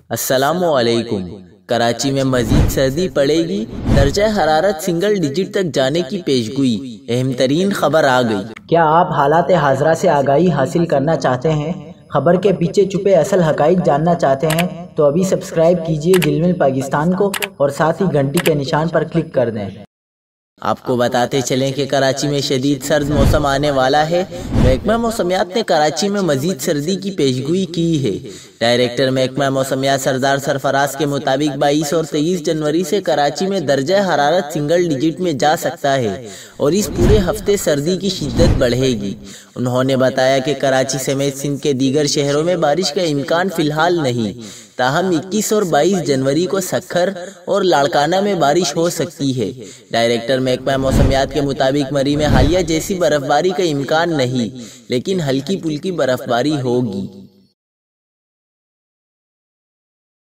السلام علیکم۔ کراچی میں مزید سردی پڑے گی، درجہ حرارت سنگل ڈیجٹ تک جانے کی پیشگوئی۔ اہم ترین خبر آ گئی۔ کیا آپ حالات حاضرہ سے آگاہی حاصل کرنا چاہتے ہیں؟ خبر کے پیچھے چھپے اصل حقائق جاننا چاہتے ہیں تو ابھی سبسکرائب کیجئے جلمل پاکستان کو اور ساتھ ہی گھنٹی کے نشان پر کلک کر دیں۔ آپ کو بتاتے چلیں کہ کراچی میں شدید سرد موسم آنے والا ہے۔ محکمہ موسمیات نے کراچی میں مزید سردی کی پیشگوئی کی ہے۔ ڈائریکٹر محکمہ موسمیات سردار سرفراز کے مطابق 22 اور 23 جنوری سے کراچی میں درجہ حرارت سنگل ڈیجٹ میں جا سکتا ہے اور اس پورے ہفتے سردی کی شدت بڑھے گی۔ انہوں نے بتایا کہ کراچی سمیت سندھ کے دیگر شہروں میں بارش کا امکان فی الحال نہیں، تاہم 21 اور 22 جنوری کو سکھر اور لاڑکانہ میں بارش ہو سکتی ہے۔ ڈائریکٹر محکمہ موسمیات کے مطابق مری میں حالیہ جیسی برف باری کا امکان نہیں، لیکن ہلکی پھلکی برف باری ہوگی۔